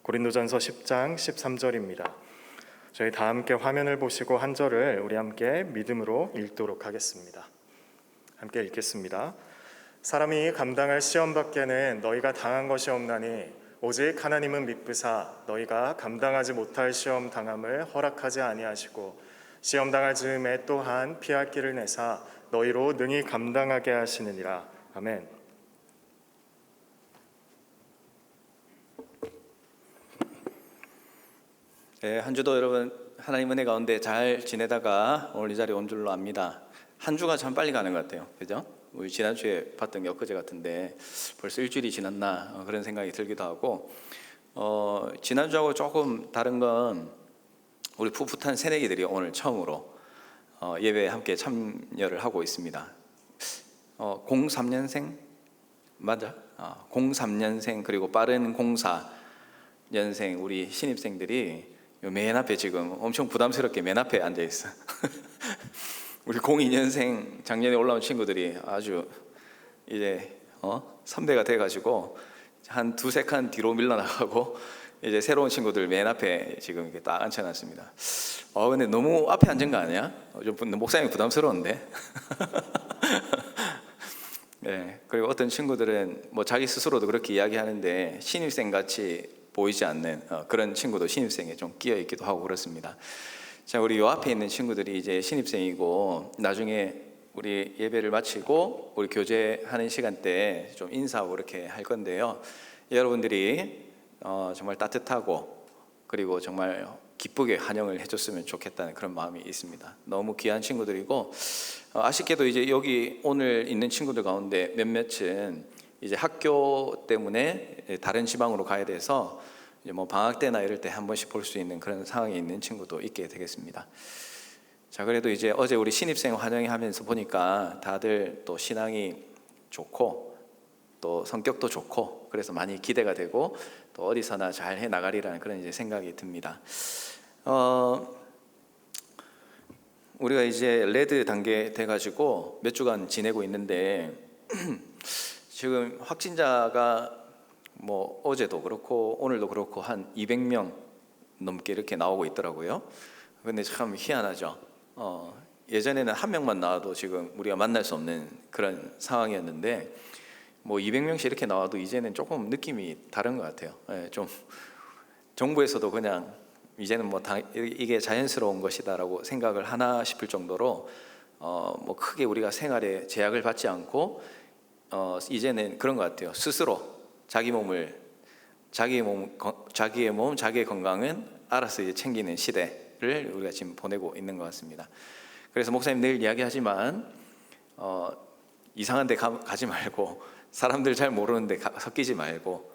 고린도전서 10장 13절입니다. 저희 다 함께 화면을 보시고 한 절을 우리 함께 믿음으로 읽도록 하겠습니다. 함께 읽겠습니다. 사람이 감당할 시험 밖에는 너희가 당한 것이 없나니 오직 하나님은 미쁘사 너희가 감당하지 못할 시험 당함을 허락하지 아니하시고 시험 당할 즈음에 또한 피할 길을 내사 너희로 능히 감당하게 하시느니라. 아멘. 네, 한 주도 여러분 하나님 은혜 가운데 잘 지내다가 오늘 이 자리에 온 줄로 압니다. 한 주가 참 빨리 가는 것 같아요. 그죠? 우리 지난주에 봤던 게 엊그제 같은데 벌써 일주일이 지났나 그런 생각이 들기도 하고 지난주하고 조금 다른 건 우리 풋풋한 새내기들이 오늘 처음으로 예배에 함께 참여를 하고 있습니다. 03년생 맞아? 03년생 그리고 빠른 04년생 우리 신입생들이 맨 앞에 지금 엄청 부담스럽게 맨 앞에 앉아 있어. 우리 02년생 작년에 올라온 친구들이 아주 이제 선배가 돼가지고 한 두세 칸 뒤로 밀려나가고 이제 새로운 친구들 맨 앞에 지금 이렇게 딱 앉혀놨습니다. 근데 너무 앞에 앉은 거 아니야? 좀 목사님이 부담스러운데. 네, 그리고 어떤 친구들은 뭐 자기 스스로도 그렇게 이야기하는데 신입생 같이 보이지 않는 그런 친구도 신입생에 좀 끼어 있기도 하고 그렇습니다. 자, 우리 요 앞에 있는 친구들이 이제 신입생이고 나중에 우리 예배를 마치고 우리 교제하는 시간 때 좀 인사하고 그렇게 할 건데요. 여러분들이 정말 따뜻하고 그리고 정말 기쁘게 환영을 해줬으면 좋겠다는 그런 마음이 있습니다. 너무 귀한 친구들이고 아쉽게도 이제 여기 오늘 있는 친구들 가운데 몇몇은 이제 학교 때문에 다른 지방으로 가야 돼서 이제 뭐 방학 때나 이럴 때 한 번씩 볼 수 있는 그런 상황에 있는 친구도 있게 되겠습니다. 자, 그래도 이제 어제 우리 신입생 환영하면서 보니까 다들 또 신앙이 좋고 또 성격도 좋고 그래서 많이 기대가 되고 또 어디서나 잘 해 나가리라는 그런 이제 생각이 듭니다. 우리가 이제 레드 단계 돼가지고 몇 주간 지내고 있는데 지금 확진자가 뭐 어제도 그렇고 오늘도 그렇고 한 200명 넘게 이렇게 나오고 있더라고요. 근데 참 희한하죠. 예전에는 한 명만 나와도 지금 우리가 만날 수 없는 그런 상황이었는데 뭐 200명씩 이렇게 나와도 이제는 조금 느낌이 다른 것 같아요. 좀 정부에서도 그냥 이제는 뭐 이게 자연스러운 것이다라고 생각을 하나 싶을 정도로 뭐 크게 우리가 생활에 제약을 받지 않고 이제는 그런 것 같아요. 스스로 자기의 몸, 자기의 건강은 알아서 이제 챙기는 시대를 우리가 지금 보내고 있는 것 같습니다. 그래서 목사님 늘 이야기하지만 이상한 데 가지 말고 사람들 잘 모르는데 섞이지 말고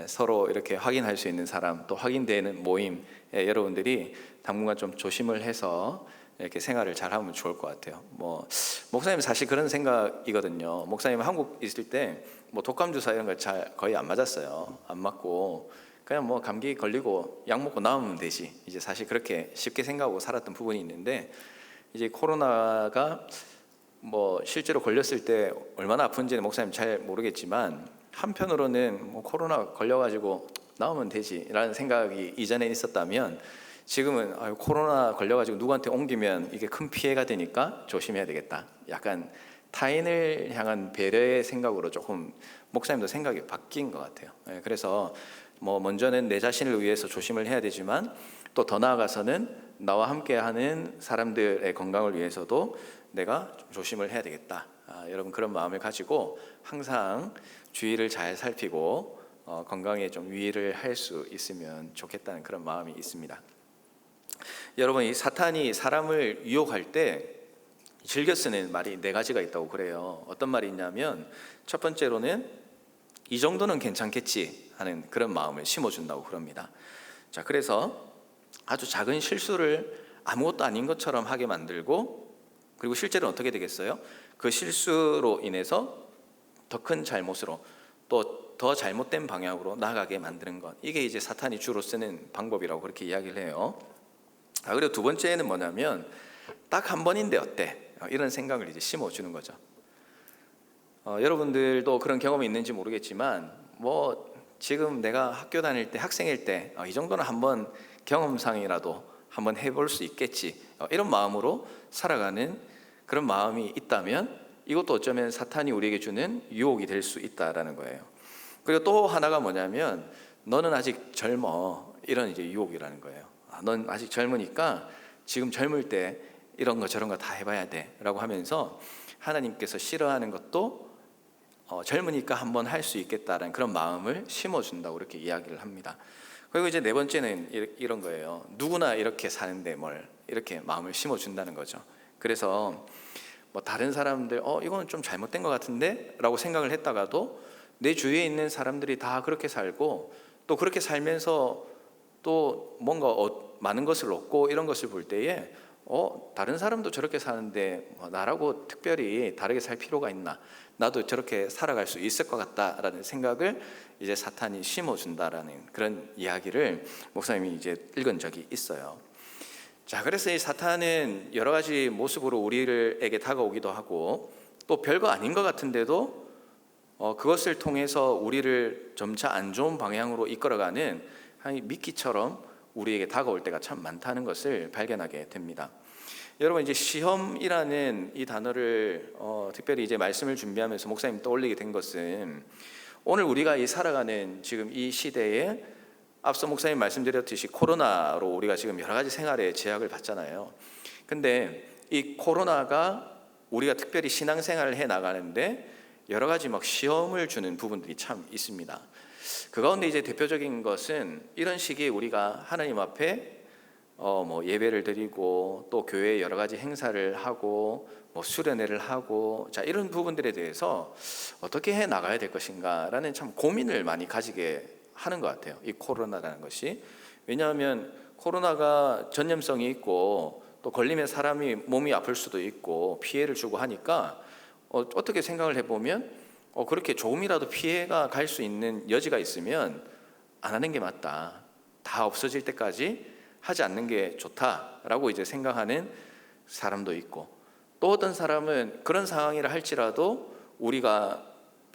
서로 이렇게 확인할 수 있는 사람 또 확인되는 모임 여러분들이 당분간 좀 조심을 해서 이렇게 생활을 잘하면 좋을 것 같아요. 뭐 목사님 사실 그런 생각이거든요. 목사님 한국 있을 때 뭐 독감 주사 이런 거 잘 거의 안 맞았어요. 안 맞고 그냥 뭐 감기 걸리고 약 먹고 나오면 되지. 이제 사실 그렇게 쉽게 생각하고 살았던 부분이 있는데 이제 코로나가 뭐 실제로 걸렸을 때 얼마나 아픈지는 목사님 잘 모르겠지만 한편으로는 뭐 코로나 걸려가지고 나오면 되지라는 생각이 이전에 있었다면 지금은 코로나 걸려가지고 누구한테 옮기면 이게 큰 피해가 되니까 조심해야 되겠다. 약간 타인을 향한 배려의 생각으로 조금 목사님도 생각이 바뀐 것 같아요. 그래서 뭐 먼저는 내 자신을 위해서 조심을 해야 되지만 또 더 나아가서는 나와 함께하는 사람들의 건강을 위해서도 내가 좀 조심을 해야 되겠다. 여러분 그런 마음을 가지고 항상 주의를 잘 살피고 건강에 좀 유의를 할 수 있으면 좋겠다는 그런 마음이 있습니다. 여러분 이 사탄이 사람을 유혹할 때 즐겨 쓰는 말이 네 가지가 있다고 그래요. 어떤 말이 있냐면 첫 번째로는 이 정도는 괜찮겠지 하는 그런 마음을 심어준다고 그럽니다. 자, 그래서 아주 작은 실수를 아무것도 아닌 것처럼 하게 만들고 그리고 실제로는 어떻게 되겠어요? 그 실수로 인해서 더 큰 잘못으로 또 더 잘못된 방향으로 나가게 만드는 것, 이게 이제 사탄이 주로 쓰는 방법이라고 그렇게 이야기를 해요. 그리고 두 번째는 뭐냐면 딱 한 번인데 어때? 이런 생각을 이제 심어주는 거죠. 여러분들도 그런 경험이 있는지 모르겠지만 뭐 지금 내가 학교 다닐 때, 학생일 때 이 정도는 한번 경험상이라도 한번 해볼 수 있겠지, 이런 마음으로 살아가는 그런 마음이 있다면 이것도 어쩌면 사탄이 우리에게 주는 유혹이 될 수 있다라는 거예요. 그리고 또 하나가 뭐냐면 너는 아직 젊어, 이런 이제 유혹이라는 거예요. 넌 아직 젊으니까 지금 젊을 때 이런 거 저런 거 다 해봐야 돼라고 하면서 하나님께서 싫어하는 것도 젊으니까 한번 할 수 있겠다라는 그런 마음을 심어준다고 이렇게 이야기를 합니다. 그리고 이제 네 번째는 이런 거예요. 누구나 이렇게 사는데 뭘 이렇게 마음을 심어준다는 거죠. 그래서 뭐 다른 사람들 이거는 좀 잘못된 것 같은데 라고 생각을 했다가도 내 주위에 있는 사람들이 다 그렇게 살고 또 그렇게 살면서 또 뭔가 많은 것을 얻고 이런 것을 볼 때에 다른 사람도 저렇게 사는데 나라고 특별히 다르게 살 필요가 있나, 나도 저렇게 살아갈 수 있을 것 같다라는 생각을 이제 사탄이 심어준다라는 그런 이야기를 목사님이 이제 읽은 적이 있어요. 자, 그래서 이 사탄은 여러 가지 모습으로 우리에게 다가오기도 하고 또 별거 아닌 것 같은데도 그것을 통해서 우리를 점차 안 좋은 방향으로 이끌어가는 미끼처럼 우리에게 다가올 때가 참 많다는 것을 발견하게 됩니다. 여러분, 이제 시험이라는 이 단어를 특별히 이제 말씀을 준비하면서 목사님 떠올리게 된 것은 오늘 우리가 이 살아가는 지금 이 시대에 앞서 목사님 말씀드렸듯이 코로나로 우리가 지금 여러 가지 생활에 제약을 받잖아요. 근데 이 코로나가 우리가 특별히 신앙생활을 해 나가는데 여러 가지 막 시험을 주는 부분들이 참 있습니다. 그 가운데 이제 대표적인 것은 이런 시기에 우리가 하나님 앞에 뭐 예배를 드리고 또 교회에 여러 가지 행사를 하고 뭐 수련회를 하고, 자, 이런 부분들에 대해서 어떻게 해 나가야 될 것인가라는 참 고민을 많이 가지게 하는 것 같아요. 이 코로나라는 것이. 왜냐하면 코로나가 전염성이 있고 또 걸리면 사람이 몸이 아플 수도 있고 피해를 주고 하니까 어떻게 생각을 해보면 그렇게 조금이라도 피해가 갈 수 있는 여지가 있으면 안 하는 게 맞다, 다 없어질 때까지 하지 않는 게 좋다라고 이제 생각하는 사람도 있고, 또 어떤 사람은 그런 상황이라 할지라도 우리가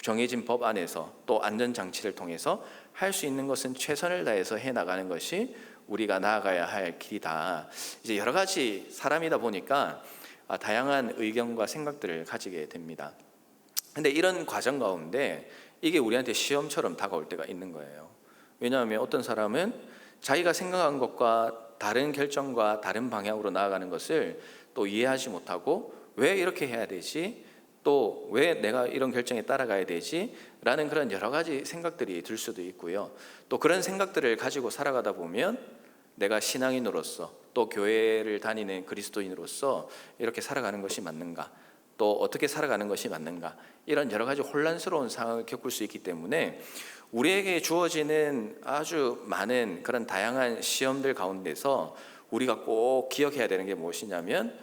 정해진 법 안에서 또 안전장치를 통해서 할 수 있는 것은 최선을 다해서 해나가는 것이 우리가 나아가야 할 길이다. 이제 여러 가지 사람이다 보니까 다양한 의견과 생각들을 가지게 됩니다. 근데 이런 과정 가운데 이게 우리한테 시험처럼 다가올 때가 있는 거예요. 왜냐하면 어떤 사람은 자기가 생각한 것과 다른 결정과 다른 방향으로 나아가는 것을 또 이해하지 못하고 왜 이렇게 해야 되지? 또 왜 내가 이런 결정에 따라가야 되지? 라는 그런 여러 가지 생각들이 들 수도 있고요. 또 그런 생각들을 가지고 살아가다 보면 내가 신앙인으로서 또 교회를 다니는 그리스도인으로서 이렇게 살아가는 것이 맞는가? 또 어떻게 살아가는 것이 맞는가? 이런 여러 가지 혼란스러운 상황을 겪을 수 있기 때문에 우리에게 주어지는 아주 많은 그런 다양한 시험들 가운데서 우리가 꼭 기억해야 되는 게 무엇이냐면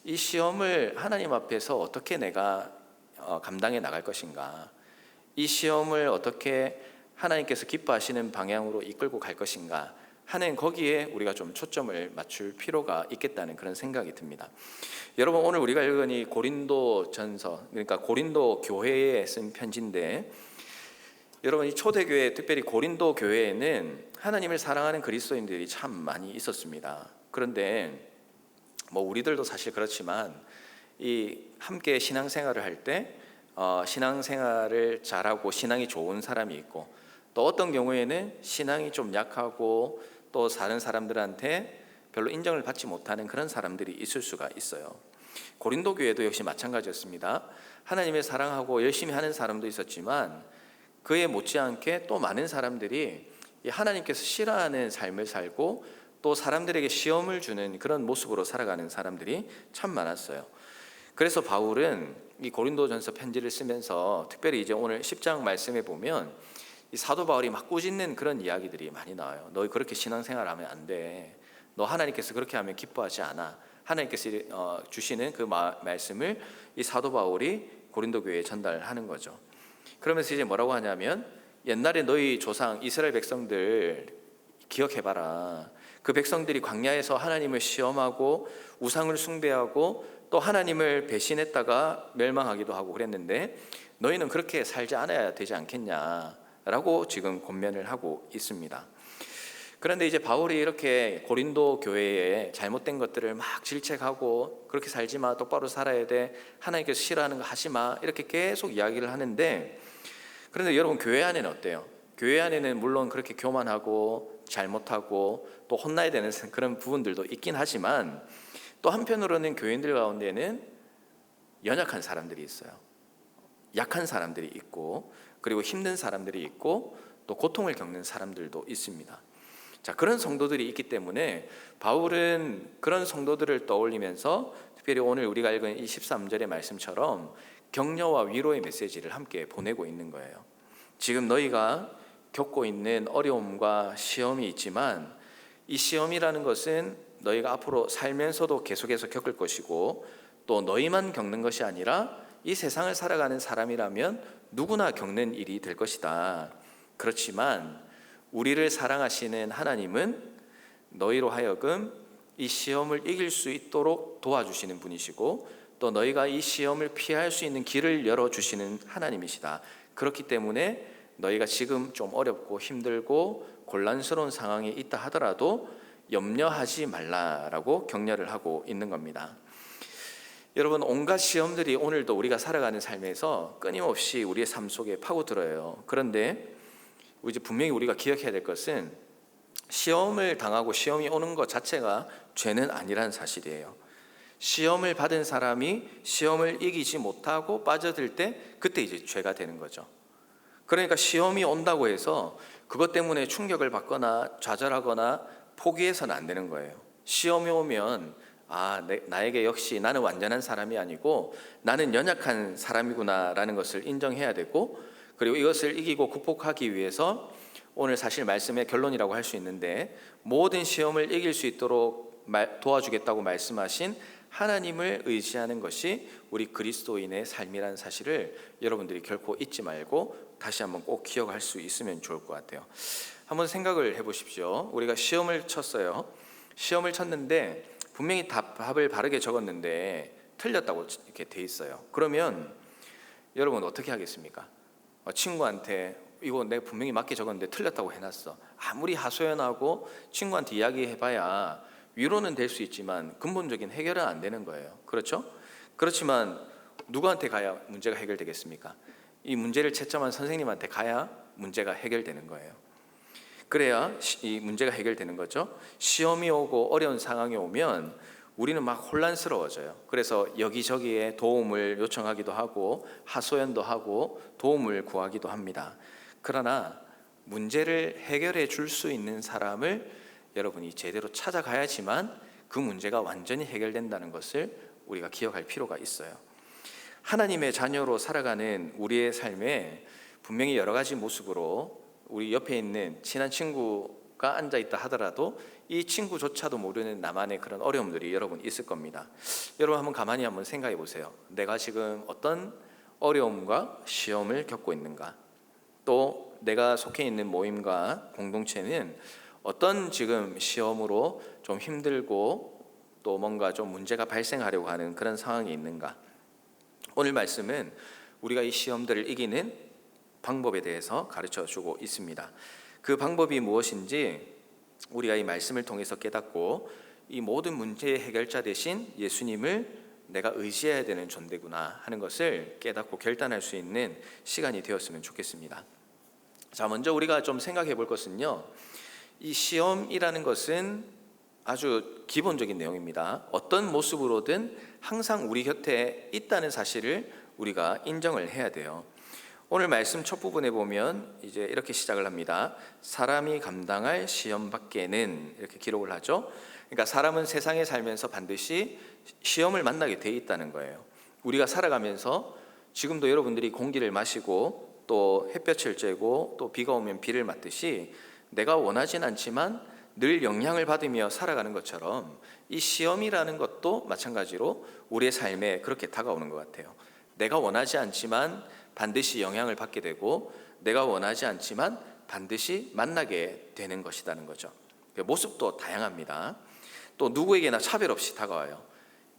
이 시험을 하나님 앞에서 어떻게 내가 감당해 나갈 것인가, 이 시험을 어떻게 하나님께서 기뻐하시는 방향으로 이끌고 갈 것인가 하는 거기에 우리가 좀 초점을 맞출 필요가 있겠다는 그런 생각이 듭니다. 여러분, 오늘 우리가 읽은 이 고린도 전서, 그러니까 고린도 교회에 쓴 편지인데, 여러분, 이 초대교회, 특별히 고린도 교회에는 하나님을 사랑하는 그리스도인들이 참 많이 있었습니다. 그런데 뭐 우리들도 사실 그렇지만 이 함께 신앙생활을 할 때 신앙생활을 잘하고 신앙이 좋은 사람이 있고, 또 어떤 경우에는 신앙이 좀 약하고 또 다른 사람들한테 별로 인정을 받지 못하는 그런 사람들이 있을 수가 있어요. 고린도 교회도 역시 마찬가지였습니다. 하나님을 사랑하고 열심히 하는 사람도 있었지만 그에 못지않게 또 많은 사람들이 하나님께서 싫어하는 삶을 살고 또 사람들에게 시험을 주는 그런 모습으로 살아가는 사람들이 참 많았어요. 그래서 바울은 이 고린도전서 편지를 쓰면서 특별히 이제 오늘 10장 말씀에 보면 이 사도 바울이 막 꾸짖는 그런 이야기들이 많이 나와요. 너 그렇게 신앙생활하면 안 돼. 너 하나님께서 그렇게 하면 기뻐하지 않아. 하나님께서 주시는 그 말씀을 이 사도 바울이 고린도 교회에 전달하는 거죠. 그러면서 이제 뭐라고 하냐면 옛날에 너희 조상 이스라엘 백성들 기억해봐라. 그 백성들이 광야에서 하나님을 시험하고 우상을 숭배하고 또 하나님을 배신했다가 멸망하기도 하고 그랬는데 너희는 그렇게 살지 않아야 되지 않겠냐라는 라고 지금 권면을 하고 있습니다. 그런데 이제 바울이 이렇게 고린도 교회에 잘못된 것들을 막 질책하고 그렇게 살지 마, 똑바로 살아야 돼, 하나님께서 싫어하는 거 하지 마, 이렇게 계속 이야기를 하는데, 그런데 여러분 교회 안에는 어때요? 교회 안에는 물론 그렇게 교만하고 잘못하고 또 혼나야 되는 그런 부분들도 있긴 하지만, 또 한편으로는 교인들 가운데는 연약한 사람들이 있어요. 약한 사람들이 있고, 그리고 힘든 사람들이 있고, 또 고통을 겪는 사람들도 있습니다. 자, 그런 성도들이 있기 때문에 바울은 그런 성도들을 떠올리면서 특별히 오늘 우리가 읽은 이 13절의 말씀처럼 격려와 위로의 메시지를 함께 보내고 있는 거예요. 지금 너희가 겪고 있는 어려움과 시험이 있지만, 이 시험이라는 것은 너희가 앞으로 살면서도 계속해서 겪을 것이고, 또 너희만 겪는 것이 아니라 이 세상을 살아가는 사람이라면 누구나 겪는 일이 될 것이다. 그렇지만 우리를 사랑하시는 하나님은 너희로 하여금 이 시험을 이길 수 있도록 도와주시는 분이시고, 또 너희가 이 시험을 피할 수 있는 길을 열어주시는 하나님이시다. 그렇기 때문에 너희가 지금 좀 어렵고 힘들고 곤란스러운 상황에 있다 하더라도 염려하지 말라라고 격려를 하고 있는 겁니다. 여러분, 온갖 시험들이 오늘도 우리가 살아가는 삶에서 끊임없이 우리의 삶 속에 파고들어요. 그런데 이제 분명히 우리가 기억해야 될 것은, 시험을 당하고 시험이 오는 것 자체가 죄는 아니라는 사실이에요. 시험을 받은 사람이 시험을 이기지 못하고 빠져들 때 그때 이제 죄가 되는 거죠. 그러니까 시험이 온다고 해서 그것 때문에 충격을 받거나 좌절하거나 포기해서는 안 되는 거예요. 시험이 오면 나에게 역시 나는 완전한 사람이 아니고 나는 연약한 사람이구나라는 것을 인정해야 되고, 그리고 이것을 이기고 극복하기 위해서 오늘 사실 말씀의 결론이라고 할 수 있는데, 모든 시험을 이길 수 있도록 도와주겠다고 말씀하신 하나님을 의지하는 것이 우리 그리스도인의 삶이라는 사실을 여러분들이 결코 잊지 말고 다시 한번 꼭 기억할 수 있으면 좋을 것 같아요. 한번 생각을 해보십시오. 우리가 시험을 쳤어요. 시험을 쳤는데 분명히 답을 바르게 적었는데 틀렸다고 이렇게 돼 있어요. 그러면 여러분 어떻게 하겠습니까? 친구한테 이거 내가 분명히 맞게 적었는데 틀렸다고 해놨어. 아무리 하소연하고 친구한테 이야기해봐야 위로는 될 수 있지만 근본적인 해결은 안 되는 거예요. 그렇죠? 그렇지만 누구한테 가야 문제가 해결되겠습니까? 이 문제를 채점한 선생님한테 가야 문제가 해결되는 거예요. 그래야 이 문제가 해결되는 거죠. 시험이 오고 어려운 상황이 오면 우리는 막 혼란스러워져요. 그래서 여기저기에 도움을 요청하기도 하고 하소연도 하고 도움을 구하기도 합니다. 그러나 문제를 해결해 줄 수 있는 사람을 여러분이 제대로 찾아가야지만 그 문제가 완전히 해결된다는 것을 우리가 기억할 필요가 있어요. 하나님의 자녀로 살아가는 우리의 삶에 분명히 여러 가지 모습으로 우리 옆에 있는 친한 친구가 앉아있다 하더라도 이 친구조차도 모르는 나만의 그런 어려움들이 여러분 있을 겁니다. 여러분 한번 생각해 보세요. 내가 지금 어떤 어려움과 시험을 겪고 있는가? 또 내가 속해 있는 모임과 공동체는 어떤 지금 시험으로 좀 힘들고 또 뭔가 좀 문제가 발생하려고 하는 그런 상황이 있는가? 오늘 말씀은 우리가 이 시험들을 이기는 방법에 대해서 가르쳐 주고 있습니다. 그 방법이 무엇인지 우리가 이 말씀을 통해서 깨닫고 이 모든 문제의 해결자 되신 예수님을 내가 의지해야 되는 존재구나 하는 것을 깨닫고 결단할 수 있는 시간이 되었으면 좋겠습니다. 자, 먼저 우리가 좀 생각해 볼 것은요, 이 시험이라는 것은 아주 기본적인 내용입니다. 어떤 모습으로든 항상 우리 곁에 있다는 사실을 우리가 인정을 해야 돼요. 오늘 말씀 첫 부분에 보면 이제 이렇게 시작을 합니다. 사람이 감당할 시험 밖에는, 이렇게 기록을 하죠. 그러니까 사람은 세상에 살면서 반드시 시험을 만나게 돼 있다는 거예요. 우리가 살아가면서 지금도 여러분들이 공기를 마시고 또 햇볕을 쬐고 또 비가 오면 비를 맞듯이 내가 원하진 않지만 늘 영향을 받으며 살아가는 것처럼 이 시험이라는 것도 마찬가지로 우리의 삶에 그렇게 다가오는 것 같아요. 내가 원하지 않지만 반드시 영향을 받게 되고 내가 원하지 않지만 반드시 만나게 되는 것이라는 거죠. 모습도 다양합니다. 또 누구에게나 차별 없이 다가와요.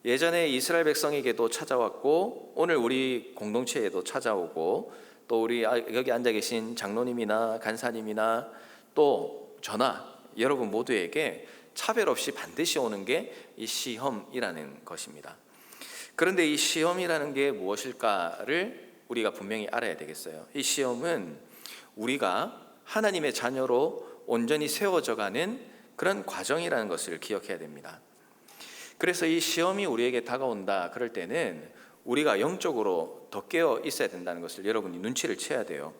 예전에 이스라엘 백성에게도 찾아왔고 오늘 우리 공동체에도 찾아오고 또 우리 여기 앉아 계신 장로님이나 간사님이나 또 저나 여러분 모두에게 차별 없이 반드시 오는 게 이 시험이라는 것입니다. 그런데 이 시험이라는 게 무엇일까를 우리가 분명히 알아야 되겠어요. 이 시험은 우리가 하나님의 자녀로 온전히 세워져가는 그런 과정이라는 것을 기억해야 됩니다. 그래서 이 시험이 우리에게 다가온다 그럴 때는 우리가 영적으로 더 깨어 있어야 된다는 것을 여러분이 눈치를 채야 돼요.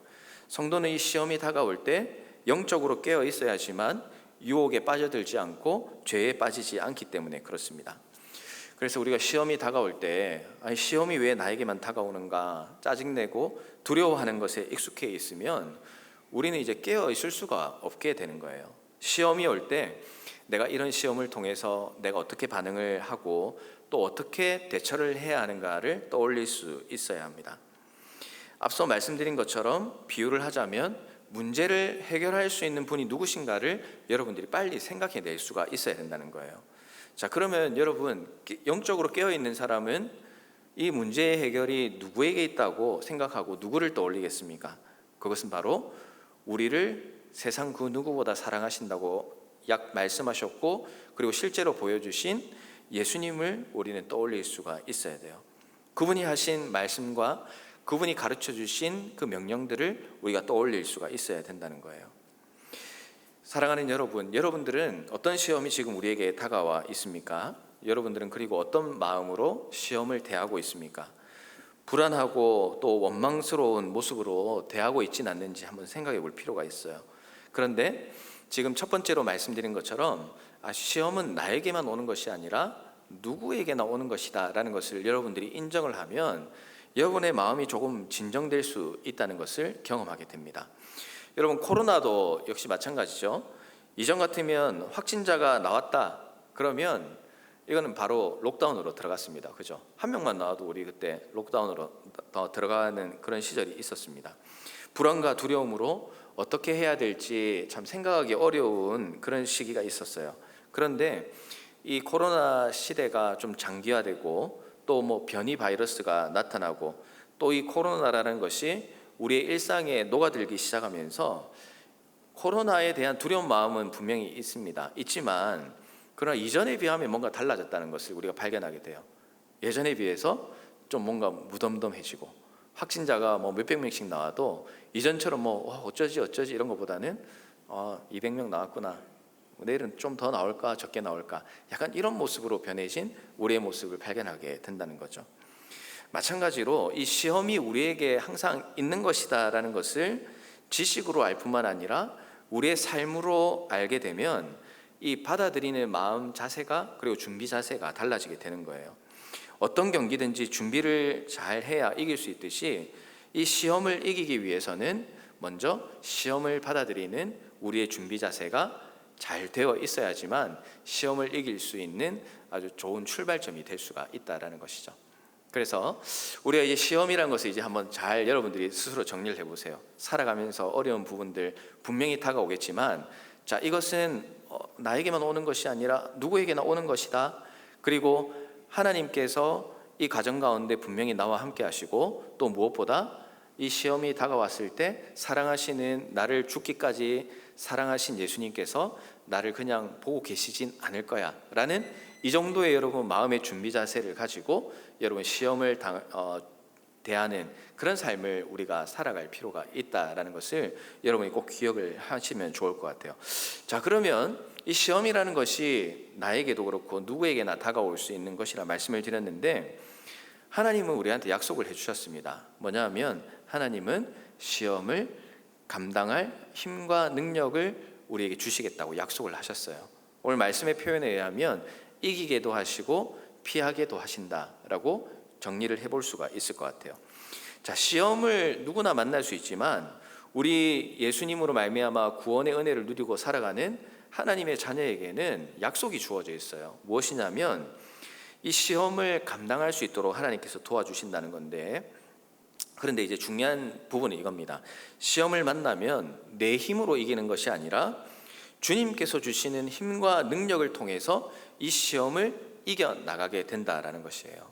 성도는 이 시험이 다가올 때 영적으로 깨어 있어야지만 유혹에 빠져들지 않고 죄에 빠지지 않기 때문에 그렇습니다. 그래서 우리가 시험이 다가올 때 시험이 왜 나에게만 다가오는가 짜증내고 두려워하는 것에 익숙해 있으면 우리는 이제 깨어 있을 수가 없게 되는 거예요. 시험이 올 때 내가 이런 시험을 통해서 내가 어떻게 반응을 하고 또 어떻게 대처를 해야 하는가를 떠올릴 수 있어야 합니다. 앞서 말씀드린 것처럼 비유를 하자면 문제를 해결할 수 있는 분이 누구신가를 여러분들이 빨리 생각해낼 수가 있어야 된다는 거예요. 자, 그러면 여러분 영적으로 깨어있는 사람은 이 문제의 해결이 누구에게 있다고 생각하고 누구를 떠올리겠습니까? 그것은 바로 우리를 세상 그 누구보다 사랑하신다고 말씀하셨고 그리고 실제로 보여주신 예수님을 우리는 떠올릴 수가 있어야 돼요. 그분이 하신 말씀과 그분이 가르쳐 주신 그 명령들을 우리가 떠올릴 수가 있어야 된다는 거예요. 사랑하는 여러분, 여러분들은 어떤 시험이 지금 우리에게 다가와 있습니까? 여러분들은 그리고 어떤 마음으로 시험을 대하고 있습니까? 불안하고 또 원망스러운 모습으로 대하고 있지는 않는지 한번 생각해 볼 필요가 있어요. 그런데 지금 첫 번째로 말씀드린 것처럼 시험은 나에게만 오는 것이 아니라 누구에게나 오는 것이다 라는 것을 여러분들이 인정을 하면 여러분의 마음이 조금 진정될 수 있다는 것을 경험하게 됩니다. 여러분 코로나도 역시 마찬가지죠. 이전 같으면 확진자가 나왔다 그러면 이거는 바로 록다운으로 들어갔습니다. 그죠? 한 명만 나와도 우리 그때 록다운으로 들어가는 그런 시절이 있었습니다. 불안과 두려움으로 어떻게 해야 될지 참 생각하기 어려운 그런 시기가 있었어요. 그런데 이 코로나 시대가 좀 장기화되고 또 뭐 변이 바이러스가 나타나고 또 이 코로나라는 것이 우리의 일상에 녹아들기 시작하면서 코로나에 대한 두려운 마음은 분명히 있지만 그러나 이전에 비하면 뭔가 달라졌다는 것을 우리가 발견하게 돼요. 예전에 비해서 좀 뭔가 무덤덤해지고 확진자가 뭐 몇백 명씩 나와도 이전처럼 뭐 어쩌지 이런 것보다는 200명 나왔구나, 내일은 좀 더 나올까 적게 나올까, 약간 이런 모습으로 변해진 우리의 모습을 발견하게 된다는 거죠. 마찬가지로 이 시험이 우리에게 항상 있는 것이다라는 것을 지식으로 알 뿐만 아니라 우리의 삶으로 알게 되면 이 받아들이는 마음 자세가 그리고 준비 자세가 달라지게 되는 거예요. 어떤 경기든지 준비를 잘 해야 이길 수 있듯이 이 시험을 이기기 위해서는 먼저 시험을 받아들이는 우리의 준비 자세가 잘 되어 있어야지만 시험을 이길 수 있는 아주 좋은 출발점이 될 수가 있다라는 것이죠. 그래서 우리가 이제 시험이라는 것을 이제 한번 잘 여러분들이 스스로 정리를 해보세요. 살아가면서 어려운 부분들 분명히 다가오겠지만 자, 이것은 나에게만 오는 것이 아니라 누구에게나 오는 것이다. 그리고 하나님께서 이 과정 가운데 분명히 나와 함께 하시고 또 무엇보다 이 시험이 다가왔을 때 사랑하시는 나를 죽기까지 사랑하신 예수님께서 나를 그냥 보고 계시진 않을 거야 라는 이 정도의 여러분 마음의 준비 자세를 가지고 여러분 시험을 대하는 그런 삶을 우리가 살아갈 필요가 있다라는 것을 여러분이 꼭 기억을 하시면 좋을 것 같아요. 자, 그러면 이 시험이라는 것이 나에게도 그렇고 누구에게나 다가올 수 있는 것이라 말씀을 드렸는데 하나님은 우리한테 약속을 해주셨습니다. 뭐냐 하면 하나님은 시험을 감당할 힘과 능력을 우리에게 주시겠다고 약속을 하셨어요. 오늘 말씀의 표현에 의하면 이기게도 하시고 피하게도 하신다라고 정리를 해볼 수가 있을 것 같아요. 자, 시험을 누구나 만날 수 있지만 우리 예수님으로 말미암아 구원의 은혜를 누리고 살아가는 하나님의 자녀에게는 약속이 주어져 있어요. 무엇이냐면 이 시험을 감당할 수 있도록 하나님께서 도와주신다는 건데, 그런데 이제 중요한 부분은 이겁니다. 시험을 만나면 내 힘으로 이기는 것이 아니라 주님께서 주시는 힘과 능력을 통해서 이 시험을 이겨나가게 된다라는 것이에요.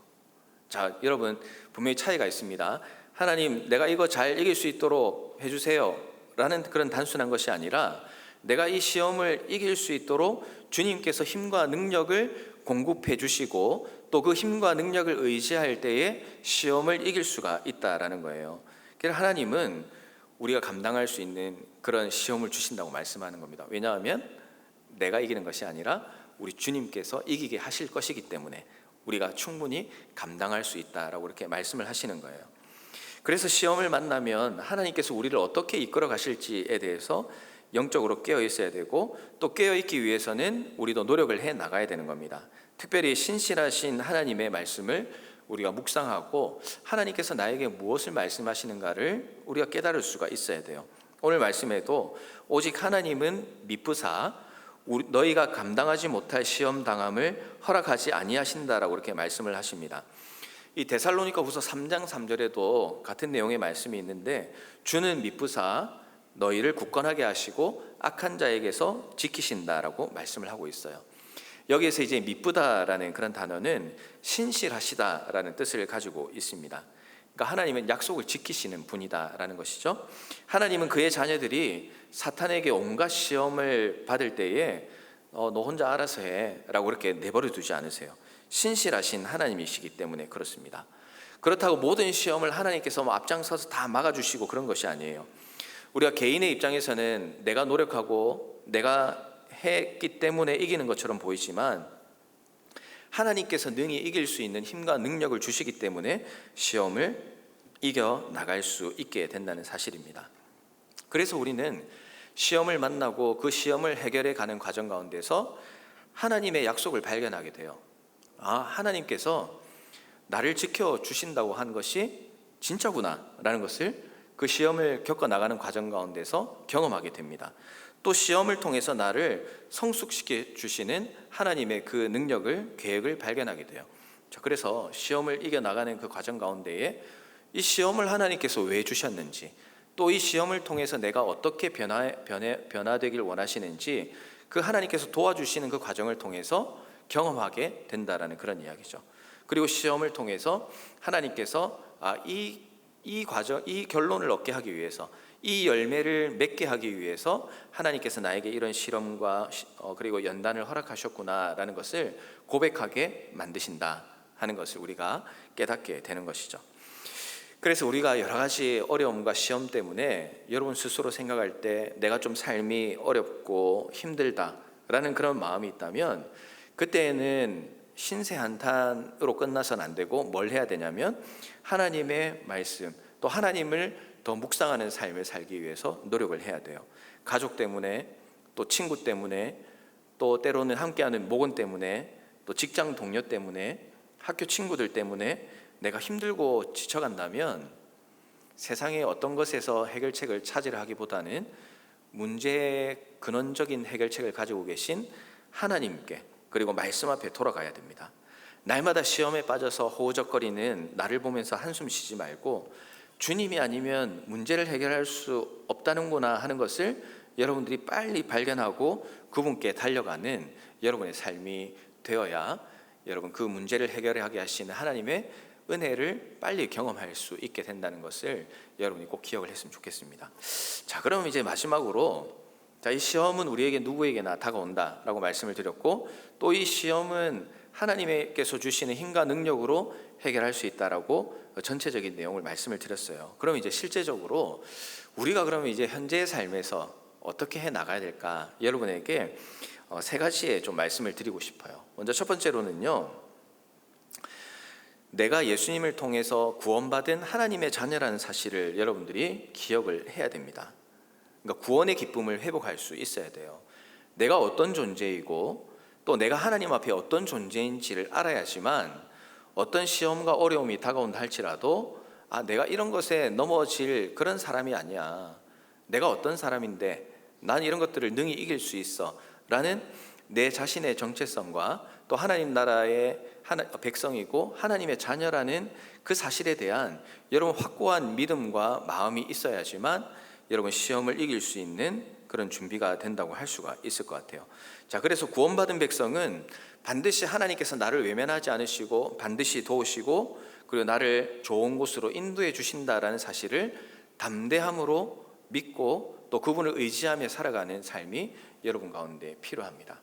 자, 여러분 분명히 차이가 있습니다. 하나님 내가 이거 잘 이길 수 있도록 해주세요 라는 그런 단순한 것이 아니라 내가 이 시험을 이길 수 있도록 주님께서 힘과 능력을 공급해 주시고 또 그 힘과 능력을 의지할 때에 시험을 이길 수가 있다라는 거예요. 그래서 하나님은 우리가 감당할 수 있는 그런 시험을 주신다고 말씀하는 겁니다. 왜냐하면 내가 이기는 것이 아니라 우리 주님께서 이기게 하실 것이기 때문에 우리가 충분히 감당할 수 있다라고 이렇게 말씀을 하시는 거예요. 그래서 시험을 만나면 하나님께서 우리를 어떻게 이끌어 가실지에 대해서 영적으로 깨어 있어야 되고 또 깨어 있기 위해서는 우리도 노력을 해 나가야 되는 겁니다. 특별히 신실하신 하나님의 말씀을 우리가 묵상하고 하나님께서 나에게 무엇을 말씀하시는가를 우리가 깨달을 수가 있어야 돼요. 오늘 말씀에도 오직 하나님은 미쁘사 너희가 감당하지 못할 시험 당함을 허락하지 아니하신다라고 이렇게 말씀을 하십니다. 이 데살로니가후서 3장 3절에도 같은 내용의 말씀이 있는데 주는 미쁘사 너희를 굳건하게 하시고 악한 자에게서 지키신다라고 말씀을 하고 있어요. 여기에서 이제 미쁘다라는 그런 단어는 신실하시다라는 뜻을 가지고 있습니다. 그러니까 하나님은 약속을 지키시는 분이다라는 것이죠. 하나님은 그의 자녀들이 사탄에게 온갖 시험을 받을 때에 너 혼자 알아서 해라고 이렇게 내버려 두지 않으세요. 신실하신 하나님이시기 때문에 그렇습니다. 그렇다고 모든 시험을 하나님께서 앞장서서 다 막아주시고 그런 것이 아니에요. 우리가 개인의 입장에서는 내가 노력하고 내가 했기 때문에 이기는 것처럼 보이지만 하나님께서 능히 이길 수 있는 힘과 능력을 주시기 때문에 시험을 이겨 나갈 수 있게 된다는 사실입니다. 그래서 우리는 시험을 만나고 그 시험을 해결해 가는 과정 가운데서 하나님의 약속을 발견하게 돼요. 하나님께서 나를 지켜주신다고 한 것이 진짜구나 라는 것을 그 시험을 겪어 나가는 과정 가운데서 경험하게 됩니다. 또 시험을 통해서 나를 성숙시켜 주시는 하나님의 그 능력을, 계획을 발견하게 돼요. 그래서 시험을 이겨나가는 그 과정 가운데에 이 시험을 하나님께서 왜 주셨는지, 또 이 시험을 통해서 내가 어떻게 변화되길 원하시는지 그 하나님께서 도와주시는 그 과정을 통해서 경험하게 된다라는 그런 이야기죠. 그리고 시험을 통해서 하나님께서 이 과정, 이 결론을 얻게 하기 위해서, 이 열매를 맺게 하기 위해서 하나님께서 나에게 이런 실험과 그리고 연단을 허락하셨구나라는 것을 고백하게 만드신다 하는 것을 우리가 깨닫게 되는 것이죠. 그래서 우리가 여러 가지 어려움과 시험 때문에 여러분 스스로 생각할 때 내가 좀 삶이 어렵고 힘들다라는 그런 마음이 있다면 그때는 신세 한탄으로 끝나서는 안 되고 뭘 해야 되냐면 하나님의 말씀, 또 하나님을 더 묵상하는 삶을 살기 위해서 노력을 해야 돼요. 가족 때문에, 또 친구 때문에, 또 때로는 함께하는 목원 때문에, 또 직장 동료 때문에, 학교 친구들 때문에 내가 힘들고 지쳐간다면 세상의 어떤 것에서 해결책을 찾으려 하기보다는 문제의 근원적인 해결책을 가지고 계신 하나님께, 그리고 말씀 앞에 돌아가야 됩니다. 날마다 시험에 빠져서 허우적거리는 나를 보면서 한숨 쉬지 말고 주님이 아니면 문제를 해결할 수 없다는구나 하는 것을 여러분들이 빨리 발견하고 그분께 달려가는 여러분의 삶이 되어야 여러분 그 문제를 해결하게 하시는 하나님의 은혜를 빨리 경험할 수 있게 된다는 것을 여러분이 꼭 기억을 했으면 좋겠습니다. 자, 그럼 이제 마지막으로 이 시험은 우리에게 누구에게나 다가온다라고 말씀을 드렸고, 또 이 시험은 하나님께서 주시는 힘과 능력으로 해결할 수 있다라고 전체적인 내용을 말씀을 드렸어요. 그럼 이제 실제적으로 우리가 그러면 이제 현재의 삶에서 어떻게 해 나가야 될까? 여러분에게 세 가지의 좀 말씀을 드리고 싶어요. 먼저 첫 번째로는요, 내가 예수님을 통해서 구원받은 하나님의 자녀라는 사실을 여러분들이 기억을 해야 됩니다. 그러니까 구원의 기쁨을 회복할 수 있어야 돼요. 내가 어떤 존재이고 또 내가 하나님 앞에 어떤 존재인지를 알아야지만 어떤 시험과 어려움이 다가온다 할지라도 내가 이런 것에 넘어질 그런 사람이 아니야. 내가 어떤 사람인데 난 이런 것들을 능히 이길 수 있어 라는 내 자신의 정체성과 또 하나님 나라의 백성이고 하나님의 자녀라는 그 사실에 대한 여러분 확고한 믿음과 마음이 있어야지만 여러분 시험을 이길 수 있는 그런 준비가 된다고 할 수가 있을 것 같아요. 자, 그래서 구원받은 백성은 반드시 하나님께서 나를 외면하지 않으시고 반드시 도우시고 그리고 나를 좋은 곳으로 인도해 주신다라는 사실을 담대함으로 믿고 또 그분을 의지하며 살아가는 삶이 여러분 가운데 필요합니다.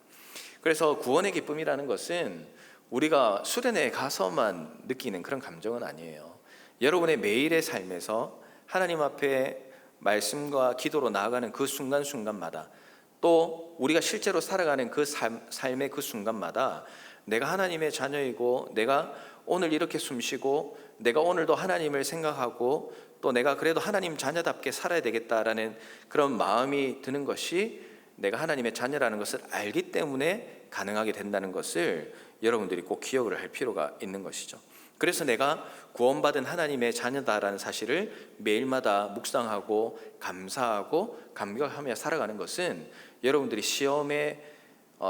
그래서 구원의 기쁨이라는 것은 우리가 수련회에 가서만 느끼는 그런 감정은 아니에요. 여러분의 매일의 삶에서 하나님 앞에 말씀과 기도로 나아가는 그 순간순간마다 또 우리가 실제로 살아가는 그 삶의 그 순간마다 내가 하나님의 자녀이고 내가 오늘 이렇게 숨쉬고 내가 오늘도 하나님을 생각하고 또 내가 그래도 하나님 자녀답게 살아야 되겠다라는 그런 마음이 드는 것이 내가 하나님의 자녀라는 것을 알기 때문에 가능하게 된다는 것을 여러분들이 꼭 기억을 할 필요가 있는 것이죠. 그래서 내가 구원받은 하나님의 자녀다라는 사실을 매일마다 묵상하고 감사하고 감격하며 살아가는 것은 여러분들이 시험에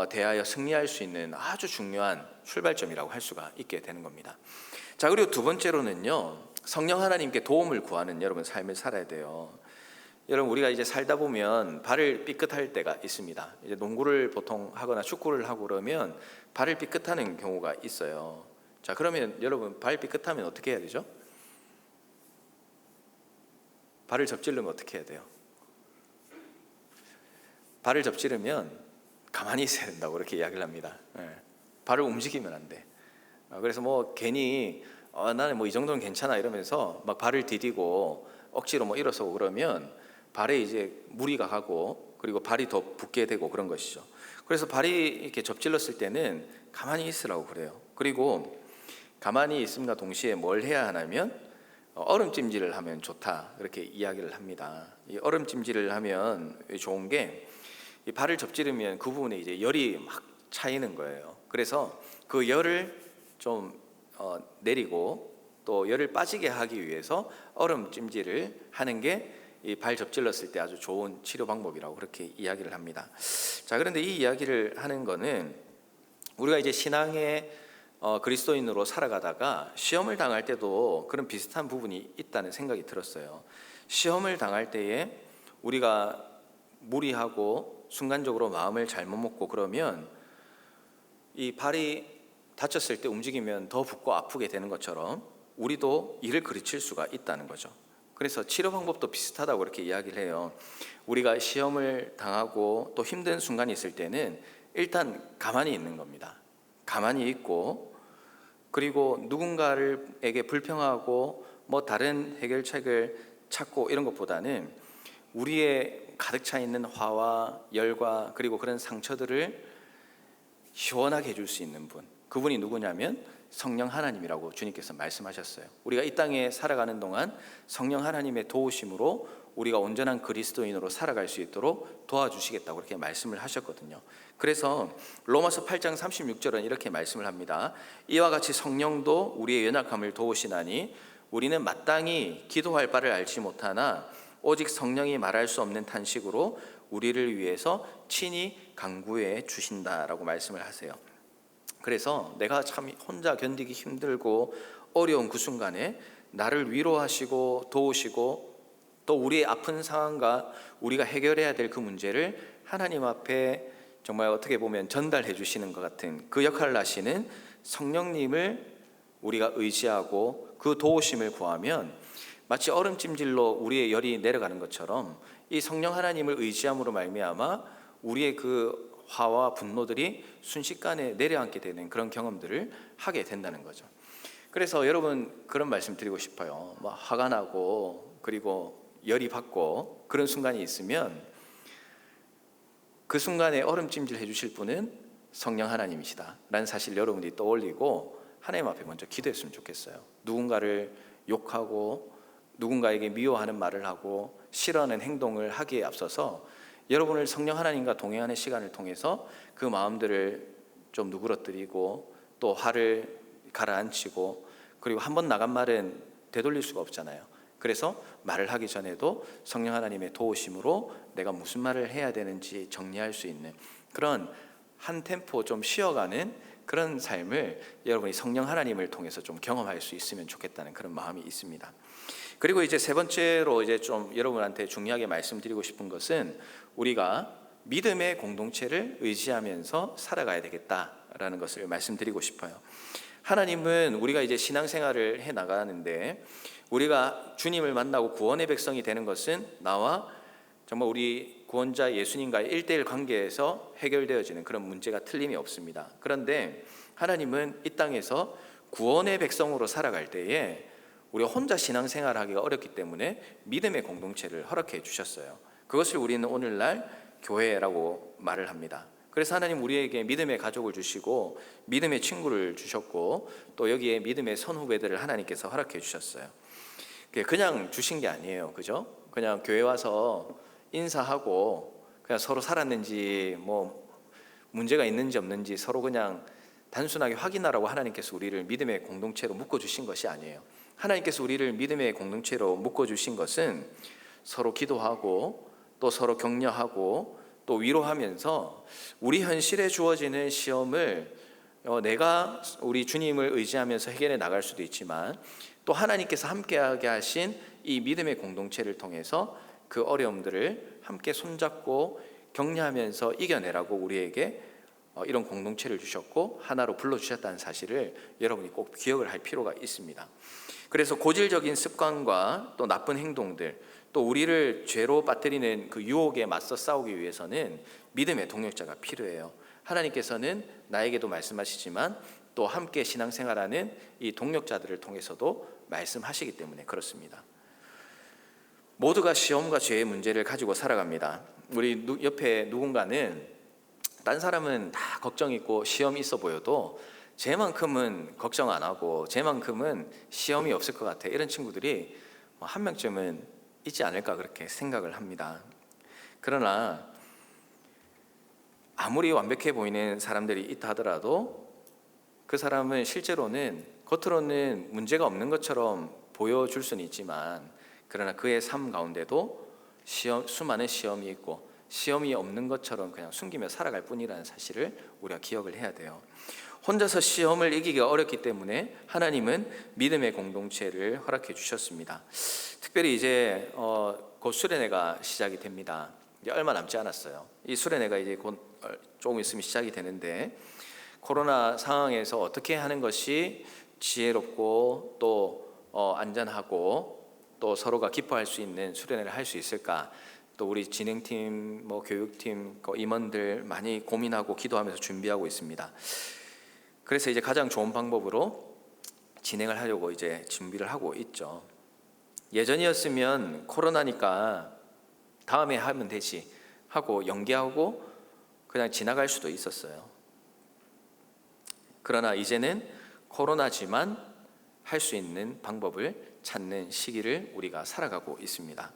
대하여 승리할 수 있는 아주 중요한 출발점이라고 할 수가 있게 되는 겁니다. 자, 그리고 두 번째로는요, 성령 하나님께 도움을 구하는 여러분 삶을 살아야 돼요. 여러분, 우리가 이제 살다 보면 발을 삐끗할 때가 있습니다. 이제 농구를 보통 하거나 축구를 하고 그러면 발을 삐끗하는 경우가 있어요. 자, 그러면 여러분 발 삐끗하면 어떻게 해야 되죠? 발을 접지르면 어떻게 해야 돼요? 발을 접지르면 가만히 있어야 된다고 그렇게 이야기를 합니다. 발을 움직이면 안 돼. 그래서 뭐 괜히 나는 뭐 이 정도는 괜찮아 이러면서 막 발을 디디고 억지로 뭐 일어서고 그러면 발에 이제 무리가 가고 그리고 발이 더 붓게 되고 그런 것이죠. 그래서 발이 이렇게 접질렀을 때는 가만히 있으라고 그래요. 그리고 가만히 있음과 동시에 뭘 해야 하냐면 얼음찜질을 하면 좋다 그렇게 이야기를 합니다. 이 얼음찜질을 하면 좋은 게 이 발을 접지르면 그 부분에 이제 열이 막 차이는 거예요. 그래서 그 열을 좀 내리고 또 열을 빠지게 하기 위해서 얼음찜질을 하는 게 이 발 접질렀을 때 아주 좋은 치료 방법이라고 그렇게 이야기를 합니다. 자, 그런데 이 이야기를 하는 거는 우리가 이제 신앙의 그리스도인으로 살아가다가 시험을 당할 때도 그런 비슷한 부분이 있다는 생각이 들었어요. 시험을 당할 때에 우리가 무리하고 순간적으로 마음을 잘못 먹고 그러면 이 발이 다쳤을 때 움직이면 더 붓고 아프게 되는 것처럼 우리도 이를 그르칠 수가 있다는 거죠. 그래서 치료 방법도 비슷하다고 그렇게 이야기를 해요. 우리가 시험을 당하고 또 힘든 순간이 있을 때는 일단 가만히 있는 겁니다. 가만히 있고 그리고 누군가에게 불평하고 뭐 다른 해결책을 찾고 이런 것보다는 우리의 가득 차 있는 화와 열과 그리고 그런 상처들을 시원하게 해줄 수 있는 분, 그분이 누구냐면 성령 하나님이라고 주님께서 말씀하셨어요. 우리가 이 땅에 살아가는 동안 성령 하나님의 도우심으로 우리가 온전한 그리스도인으로 살아갈 수 있도록 도와주시겠다고 그렇게 말씀을 하셨거든요. 그래서 로마서 8장 36절은 이렇게 말씀을 합니다. 이와 같이 성령도 우리의 연약함을 도우시나니 우리는 마땅히 기도할 바를 알지 못하나 오직 성령이 말할 수 없는 탄식으로 우리를 위해서 친히 간구해 주신다라고 말씀을 하세요. 그래서 내가 참 혼자 견디기 힘들고 어려운 그 순간에 나를 위로하시고 도우시고 또 우리의 아픈 상황과 우리가 해결해야 될 그 문제를 하나님 앞에 정말 어떻게 보면 전달해 주시는 것 같은 그 역할을 하시는 성령님을 우리가 의지하고 그 도우심을 구하면 마치 얼음찜질로 우리의 열이 내려가는 것처럼 이 성령 하나님을 의지함으로 말미암아 우리의 그 화와 분노들이 순식간에 내려앉게 되는 그런 경험들을 하게 된다는 거죠. 그래서 여러분 그런 말씀 드리고 싶어요. 뭐 화가 나고 그리고 열이 받고 그런 순간이 있으면 그 순간에 얼음찜질 해주실 분은 성령 하나님이시다 라는 사실 여러분들이 떠올리고 하나님 앞에 먼저 기도했으면 좋겠어요. 누군가를 욕하고 누군가에게 미워하는 말을 하고 싫어하는 행동을 하기에 앞서서 여러분을 성령 하나님과 동행하는 시간을 통해서 그 마음들을 좀 누그러뜨리고 또 화를 가라앉히고 그리고 한번 나간 말은 되돌릴 수가 없잖아요. 그래서 말을 하기 전에도 성령 하나님의 도우심으로 내가 무슨 말을 해야 되는지 정리할 수 있는 그런 한 템포 좀 쉬어가는 그런 삶을 여러분이 성령 하나님을 통해서 좀 경험할 수 있으면 좋겠다는 그런 마음이 있습니다. 그리고 이제 세 번째로 이제 좀 여러분한테 중요하게 말씀드리고 싶은 것은 우리가 믿음의 공동체를 의지하면서 살아가야 되겠다라는 것을 말씀드리고 싶어요. 하나님은 우리가 이제 신앙생활을 해 나가는데 우리가 주님을 만나고 구원의 백성이 되는 것은 나와 정말 우리 구원자 예수님과의 1:1 관계에서 해결되어지는 그런 문제가 틀림이 없습니다. 그런데 하나님은 이 땅에서 구원의 백성으로 살아갈 때에 우리가 혼자 신앙생활하기가 어렵기 때문에 믿음의 공동체를 허락해 주셨어요. 그것을 우리는 오늘날 교회라고 말을 합니다. 그래서 하나님 우리에게 믿음의 가족을 주시고 믿음의 친구를 주셨고 또 여기에 믿음의 선후배들을 하나님께서 허락해 주셨어요. 그냥 주신 게 아니에요. 그죠? 그냥 교회 와서 인사하고 그냥 서로 살았는지 뭐 문제가 있는지 없는지 서로 그냥 단순하게 확인하라고 하나님께서 우리를 믿음의 공동체로 묶어주신 것이 아니에요. 하나님께서 우리를 믿음의 공동체로 묶어주신 것은 서로 기도하고 또 서로 격려하고 또 위로하면서 우리 현실에 주어지는 시험을 내가 우리 주님을 의지하면서 해결해 나갈 수도 있지만 또 하나님께서 함께하게 하신 이 믿음의 공동체를 통해서 그 어려움들을 함께 손잡고 격려하면서 이겨내라고 우리에게 이런 공동체를 주셨고 하나로 불러주셨다는 사실을 여러분이 꼭 기억을 할 필요가 있습니다. 그래서 고질적인 습관과 또 나쁜 행동들 또 우리를 죄로 빠뜨리는 그 유혹에 맞서 싸우기 위해서는 믿음의 동력자가 필요해요. 하나님께서는 나에게도 말씀하시지만 또 함께 신앙생활하는 이 동력자들을 통해서도 말씀하시기 때문에 그렇습니다. 모두가 시험과 죄의 문제를 가지고 살아갑니다. 우리 옆에 누군가는 딴 사람은 다 걱정 있고 시험이 있어 보여도 쟤만큼은 걱정 안 하고 쟤만큼은 시험이 없을 것 같아 이런 친구들이 한 명쯤은 있지 않을까 그렇게 생각을 합니다. 그러나 아무리 완벽해 보이는 사람들이 있다 하더라도 그 사람은 실제로는 겉으로는 문제가 없는 것처럼 보여줄 수는 있지만 그러나 그의 삶 가운데도 수많은 시험이 있고 시험이 없는 것처럼 그냥 숨기며 살아갈 뿐이라는 사실을 우리가 기억을 해야 돼요. 혼자서 시험을 이기기가 어렵기 때문에 하나님은 믿음의 공동체를 허락해 주셨습니다. 특별히 이제 곧 수련회가 시작이 됩니다. 이제 얼마 남지 않았어요. 이 수련회가 이제 곧 조금 있으면 시작이 되는데 코로나 상황에서 어떻게 하는 것이 지혜롭고 또 안전하고 또 서로가 기뻐할 수 있는 수련회를 할 수 있을까? 또 우리 진행팀, 교육팀, 임원들 많이 고민하고 기도하면서 준비하고 있습니다. 그래서 이제 가장 좋은 방법으로 진행을 하려고 이제 준비를 하고 있죠. 예전이었으면 코로나니까 다음에 하면 되지 하고 연기하고 그냥 지나갈 수도 있었어요. 그러나 이제는 코로나지만 할 수 있는 방법을 찾는 시기를 우리가 살아가고 있습니다.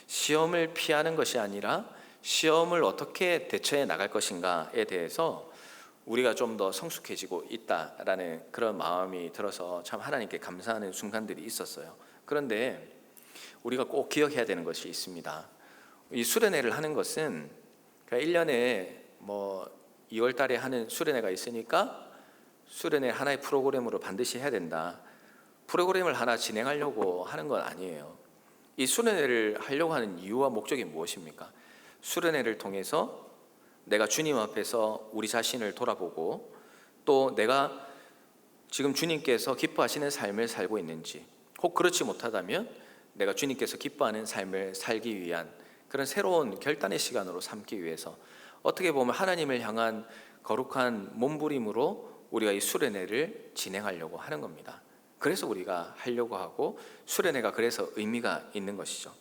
시험을 피하는 것이 아니라 시험을 어떻게 대처해 나갈 것인가에 대해서 우리가 좀 더 성숙해지고 있다라는 그런 마음이 들어서 참 하나님께 감사하는 순간들이 있었어요. 그런데 우리가 꼭 기억해야 되는 것이 있습니다. 이 수련회를 하는 것은 1년에 2월 달에 하는 수련회가 있으니까 수련회 하나의 프로그램으로 반드시 해야 된다. 프로그램을 하나 진행하려고 하는 건 아니에요. 이 수련회를 하려고 하는 이유와 목적이 무엇입니까? 수련회를 통해서 내가 주님 앞에서 우리 자신을 돌아보고 또 내가 지금 주님께서 기뻐하시는 삶을 살고 있는지 혹 그렇지 못하다면 내가 주님께서 기뻐하는 삶을 살기 위한 그런 새로운 결단의 시간으로 삼기 위해서 어떻게 보면 하나님을 향한 거룩한 몸부림으로 우리가 이 수련회를 진행하려고 하는 겁니다. 그래서 우리가 하려고 하고 수련회가 그래서 의미가 있는 것이죠.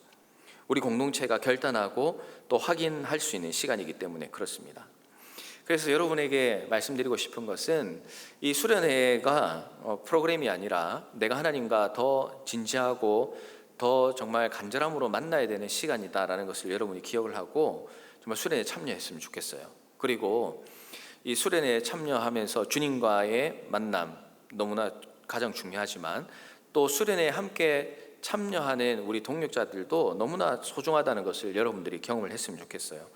우리 공동체가 결단하고 또 확인할 수 있는 시간이기 때문에 그렇습니다. 그래서 여러분에게 말씀드리고 싶은 것은 이 수련회가 프로그램이 아니라 내가 하나님과 더 진지하고 더 정말 간절함으로 만나야 되는 시간이다라는 것을 여러분이 기억을 하고 정말 수련회에 참여했으면 좋겠어요. 그리고 이 수련회에 참여하면서 주님과의 만남 너무나 가장 중요하지만 또 수련회에 함께 참여하는 우리 동력자들도 너무나 소중하다는 것을 여러분들이 경험을 했으면 좋겠어요.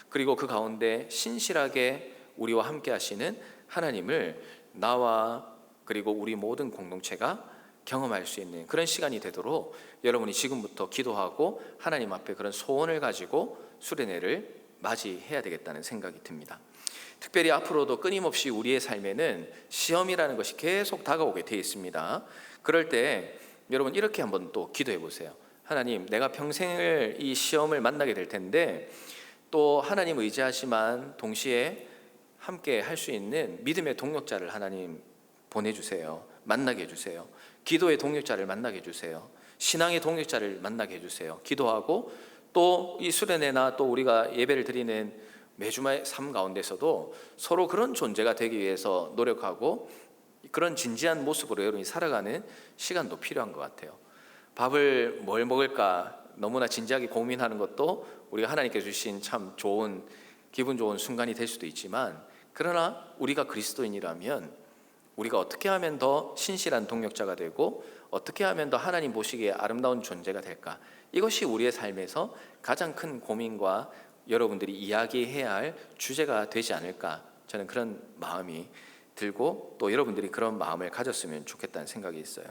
그리고 그 가운데 신실하게 우리와 함께 하시는 하나님을 나와 그리고 우리 모든 공동체가 경험할 수 있는 그런 시간이 되도록 여러분이 지금부터 기도하고 하나님 앞에 그런 소원을 가지고 수련회를 맞이해야 되겠다는 생각이 듭니다. 특별히 앞으로도 끊임없이 우리의 삶에는 시험이라는 것이 계속 다가오게 되어 있습니다. 그럴 때 여러분 이렇게 한번 또 기도해 보세요. 하나님, 내가 평생을 이 시험을 만나게 될 텐데 또 하나님 의지하지만 동시에 함께 할 수 있는 믿음의 동력자를 하나님 보내주세요. 만나게 해주세요. 기도의 동력자를 만나게 해주세요. 신앙의 동력자를 만나게 해주세요. 기도하고 또 이 수련회나 또 우리가 예배를 드리는 매주마의 삶 가운데서도 서로 그런 존재가 되기 위해서 노력하고 그런 진지한 모습으로 여러분이 살아가는 시간도 필요한 것 같아요. 밥을 뭘 먹을까 너무나 진지하게 고민하는 것도 우리가 하나님께서 주신 참 좋은 기분 좋은 순간이 될 수도 있지만, 그러나 우리가 그리스도인이라면 우리가 어떻게 하면 더 신실한 동력자가 되고 어떻게 하면 더 하나님 보시기에 아름다운 존재가 될까, 이것이 우리의 삶에서 가장 큰 고민과 여러분들이 이야기해야 할 주제가 되지 않을까, 저는 그런 마음이 들고 또 여러분들이 그런 마음을 가졌으면 좋겠다는 생각이 있어요.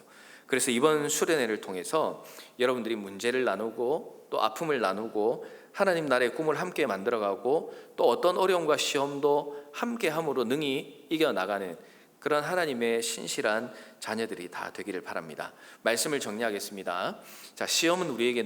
그래서 이번 수련회를 통해서 여러분들이 문제를 나누고 또 아픔을 나누고 하나님 나라의 꿈을 함께 만들어가고 또 어떤 어려움과 시험도 함께함으로 능히 이겨나가는 그런 하나님의 신실한 자녀들이 다 되기를 바랍니다. 말씀을 정리하겠습니다. 자, 시험은 우리에게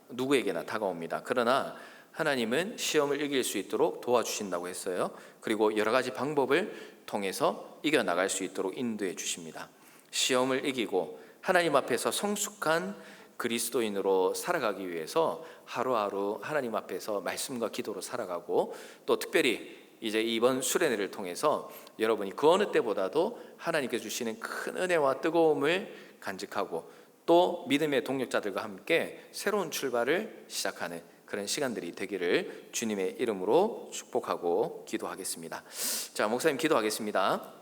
누구에게나 다가옵니다. 그러나 하나님은 시험을 이길 수 있도록 도와주신다고 했어요. 그리고 여러 가지 방법을 통해서 이겨나갈 수 있도록 인도해 주십니다. 시험을 이기고 하나님 앞에서 성숙한 그리스도인으로 살아가기 위해서 하루하루 하나님 앞에서 말씀과 기도로 살아가고, 또 특별히 이제 이번 수련회를 통해서 여러분이 그 어느 때보다도 하나님께 주시는 큰 은혜와 뜨거움을 간직하고 또 믿음의 동력자들과 함께 새로운 출발을 시작하는 그런 시간들이 되기를 주님의 이름으로 축복하고 기도하겠습니다. 자, 목사님 기도하겠습니다.